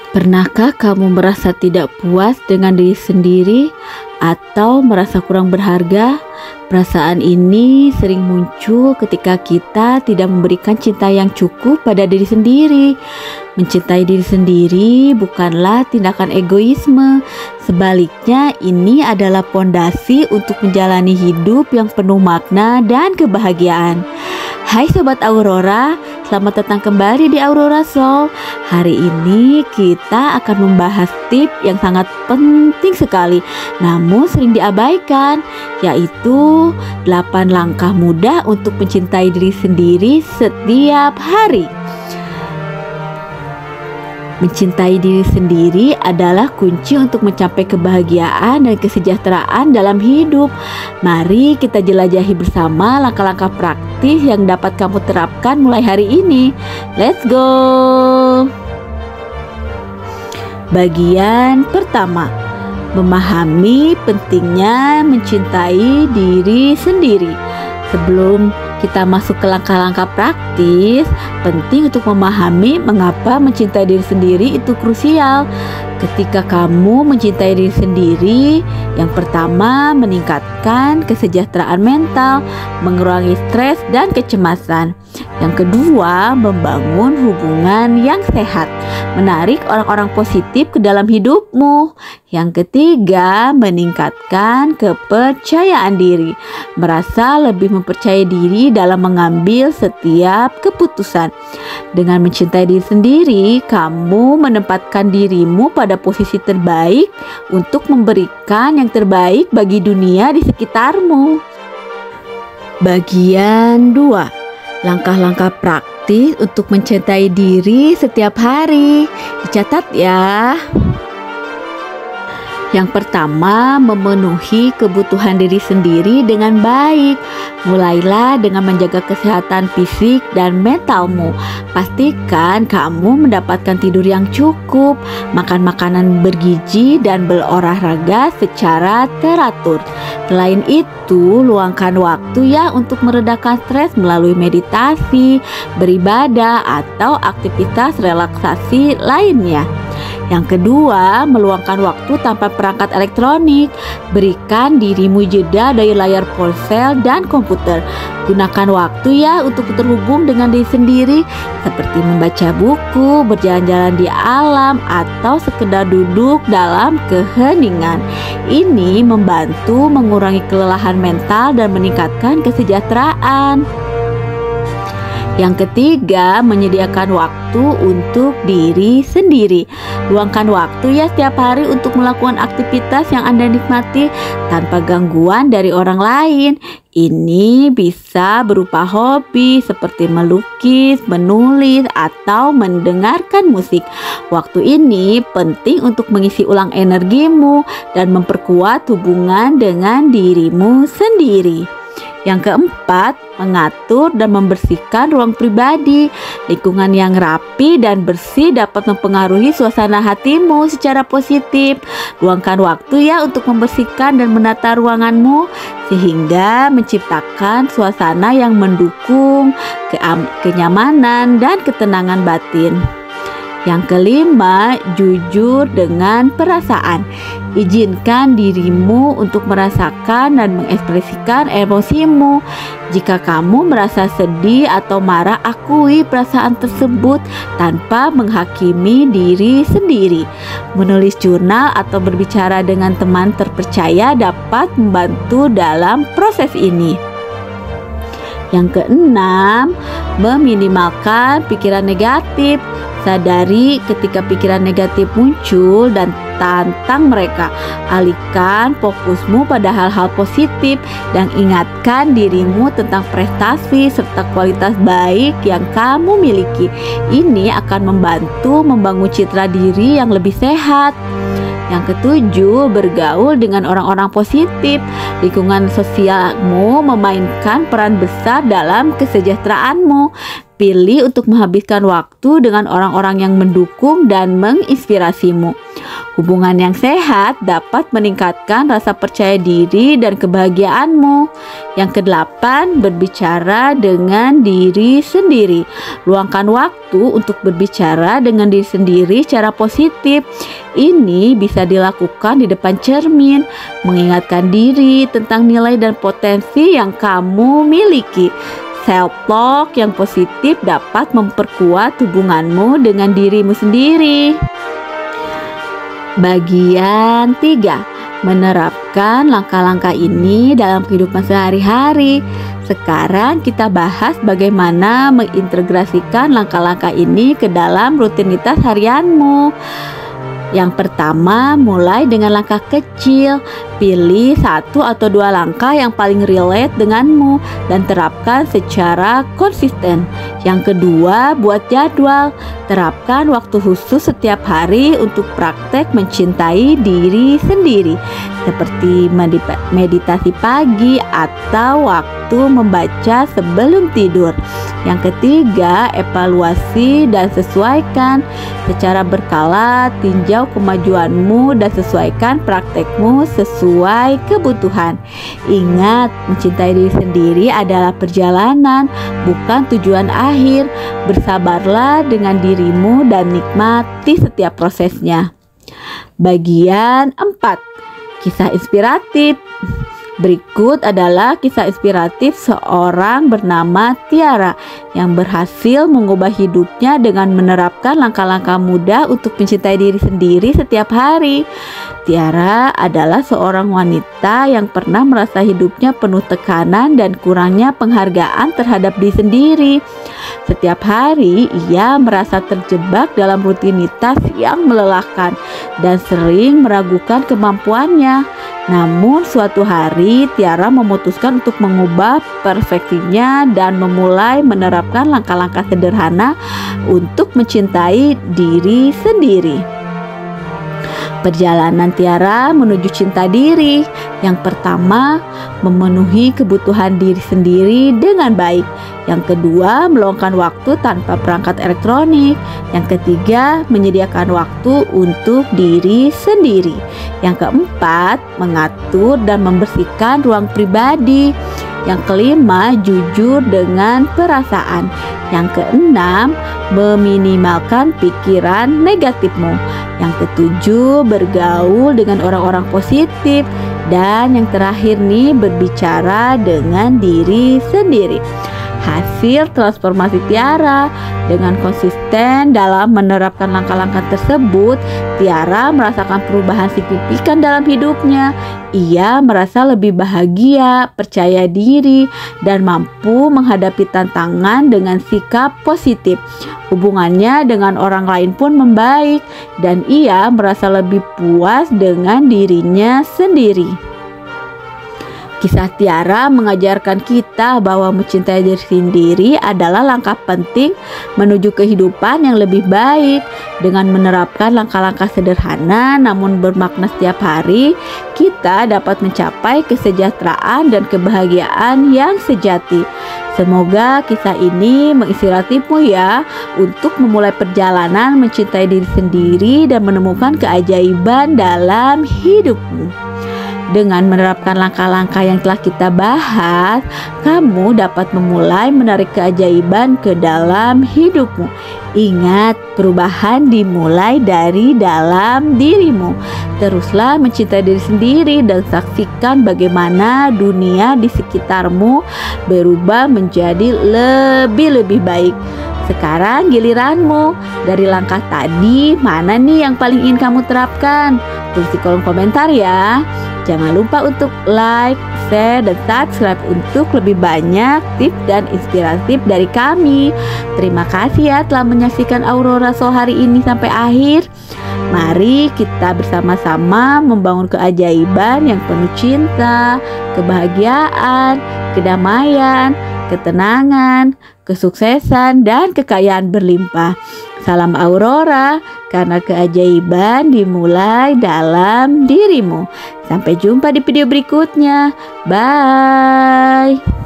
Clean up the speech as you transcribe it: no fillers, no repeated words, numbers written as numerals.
Pernahkah kamu merasa tidak puas dengan diri sendiri atau merasa kurang berharga? Perasaan ini sering muncul ketika kita tidak memberikan cinta yang cukup pada diri sendiri. Mencintai diri sendiri bukanlah tindakan egoisme. Sebaliknya, ini adalah pondasi untuk menjalani hidup yang penuh makna dan kebahagiaan. Hai Sobat Aurora, selamat datang kembali di Aurora Soul. Hari ini kita akan membahas tips yang sangat penting sekali, namun sering diabaikan, yaitu 8 langkah mudah untuk mencintai diri sendiri setiap hari. Mencintai diri sendiri adalah kunci untuk mencapai kebahagiaan dan kesejahteraan dalam hidup. Mari kita jelajahi bersama langkah-langkah praktis yang dapat kamu terapkan mulai hari ini. Let's go! Bagian pertama, memahami pentingnya mencintai diri sendiri. Sebelum kita masuk ke langkah-langkah praktis, penting untuk memahami mengapa mencintai diri sendiri itu krusial. Ketika kamu mencintai diri sendiri, yang pertama meningkatkan kesejahteraan mental, mengurangi stres dan kecemasan. Yang kedua, membangun hubungan yang sehat, menarik orang-orang positif ke dalam hidupmu. Yang ketiga, meningkatkan kepercayaan diri, merasa lebih mempercayai diri dalam mengambil setiap keputusan. Dengan mencintai diri sendiri, kamu menempatkan dirimu pada posisi terbaik untuk memberikan yang terbaik bagi dunia di sekitarmu. Bagian 2, langkah-langkah praktis untuk mencintai diri setiap hari. Dicatat ya. Yang pertama, memenuhi kebutuhan diri sendiri dengan baik. Mulailah dengan menjaga kesehatan fisik dan mentalmu. Pastikan kamu mendapatkan tidur yang cukup, makan makanan bergizi, dan berolahraga secara teratur. Selain itu, luangkan waktu ya untuk meredakan stres melalui meditasi, beribadah, atau aktivitas relaksasi lainnya. Yang kedua, meluangkan waktu tanpa perangkat elektronik. Berikan dirimu jeda dari layar ponsel dan komputer. Gunakan waktu ya untuk terhubung dengan diri sendiri, seperti membaca buku, berjalan-jalan di alam, atau sekedar duduk dalam keheningan. Ini membantu mengurangi kelelahan mental dan meningkatkan kesejahteraan. Yang ketiga, menyediakan waktu untuk diri sendiri. Luangkan waktu ya setiap hari untuk melakukan aktivitas yang Anda nikmati tanpa gangguan dari orang lain. Ini bisa berupa hobi seperti melukis, menulis, atau mendengarkan musik. Waktu ini penting untuk mengisi ulang energimu dan memperkuat hubungan dengan dirimu sendiri. Yang keempat, mengatur dan membersihkan ruang pribadi. Lingkungan yang rapi dan bersih dapat mempengaruhi suasana hatimu secara positif. Luangkan waktu ya untuk membersihkan dan menata ruanganmu sehingga menciptakan suasana yang mendukung kenyamanan dan ketenangan batin. Yang kelima, jujur dengan perasaan. Izinkan dirimu untuk merasakan dan mengekspresikan emosimu. Jika kamu merasa sedih atau marah, akui perasaan tersebut tanpa menghakimi diri sendiri. Menulis jurnal atau berbicara dengan teman terpercaya dapat membantu dalam proses ini. Yang keenam, meminimalkan pikiran negatif. Sadari ketika pikiran negatif muncul dan tantang mereka. Alihkan fokusmu pada hal-hal positif dan ingatkan dirimu tentang prestasi serta kualitas baik yang kamu miliki. Ini akan membantu membangun citra diri yang lebih sehat. Yang ketujuh, bergaul dengan orang-orang positif. Lingkungan sosialmu memainkan peran besar dalam kesejahteraanmu. Pilih untuk menghabiskan waktu dengan orang-orang yang mendukung dan menginspirasimu. Hubungan yang sehat dapat meningkatkan rasa percaya diri dan kebahagiaanmu. Yang kedelapan, berbicara dengan diri sendiri. Luangkan waktu untuk berbicara dengan diri sendiri secara positif. Ini bisa dilakukan di depan cermin, mengingatkan diri tentang nilai dan potensi yang kamu miliki. Self-talk yang positif dapat memperkuat hubunganmu dengan dirimu sendiri. Bagian 3. Menerapkan langkah-langkah ini dalam kehidupan sehari-hari. Sekarang kita bahas bagaimana mengintegrasikan langkah-langkah ini ke dalam rutinitas harianmu. Yang pertama, mulai dengan langkah kecil. Pilih 1 atau 2 langkah yang paling relate denganmu dan terapkan secara konsisten. Yang kedua, buat jadwal. Terapkan waktu khusus setiap hari untuk praktek mencintai diri sendiri, seperti meditasi pagi atau waktu membaca sebelum tidur. Yang ketiga, evaluasi dan sesuaikan. Secara berkala, tinjau kemajuanmu dan sesuaikan praktekmu sesuai kebutuhan. Ingat, mencintai diri sendiri adalah perjalanan, bukan tujuan akhir. Bersabarlah dengan dirimu dan nikmati setiap prosesnya. Bagian 4. Kisah inspiratif. Berikut adalah kisah inspiratif seorang bernama Tiara yang berhasil mengubah hidupnya dengan menerapkan langkah-langkah mudah untuk mencintai diri sendiri setiap hari. Tiara adalah seorang wanita yang pernah merasa hidupnya penuh tekanan dan kurangnya penghargaan terhadap diri sendiri. Setiap hari ia merasa terjebak dalam rutinitas yang melelahkan dan sering meragukan kemampuannya. Namun suatu hari Tiara memutuskan untuk mengubah persepsinya dan memulai menerapkan langkah-langkah sederhana untuk mencintai diri sendiri. Perjalanan Tiara menuju cinta diri. Yang pertama, memenuhi kebutuhan diri sendiri dengan baik. Yang kedua, meluangkan waktu tanpa perangkat elektronik. Yang ketiga, menyediakan waktu untuk diri sendiri. Yang keempat, mengatur dan membersihkan ruang pribadi. Yang kelima, jujur dengan perasaan. Yang keenam, meminimalkan pikiran negatifmu. Yang ketujuh, bergaul dengan orang-orang positif. Dan yang terakhir nih, berbicara dengan diri sendiri. Hasil transformasi Tiara. Dengan konsisten dalam menerapkan langkah-langkah tersebut, Tiara merasakan perubahan signifikan dalam hidupnya. Ia merasa lebih bahagia, percaya diri, dan mampu menghadapi tantangan dengan sikap positif. Hubungannya dengan orang lain pun membaik, dan ia merasa lebih puas dengan dirinya sendiri. Kisah Tiara mengajarkan kita bahwa mencintai diri sendiri adalah langkah penting menuju kehidupan yang lebih baik. Dengan menerapkan langkah-langkah sederhana namun bermakna setiap hari, kita dapat mencapai kesejahteraan dan kebahagiaan yang sejati. Semoga kisah ini menginspirasimu ya untuk memulai perjalanan mencintai diri sendiri dan menemukan keajaiban dalam hidupmu. Dengan menerapkan langkah-langkah yang telah kita bahas, kamu dapat memulai menarik keajaiban ke dalam hidupmu. Ingat, perubahan dimulai dari dalam dirimu. Teruslah mencintai diri sendiri dan saksikan bagaimana dunia di sekitarmu berubah menjadi lebih baik. Sekarang giliranmu. Dari langkah tadi, mana nih yang paling ingin kamu terapkan? Tulis di kolom komentar ya. Jangan lupa untuk like, share, dan subscribe untuk lebih banyak tips dan inspiratif dari kami. Terima kasih ya telah menyaksikan Aurora Show hari ini sampai akhir. Mari kita bersama-sama membangun keajaiban yang penuh cinta, kebahagiaan, kedamaian, ketenangan, kesuksesan, dan kekayaan berlimpah. Salam Aurora, karena keajaiban dimulai dalam dirimu. Sampai jumpa di video berikutnya. Bye.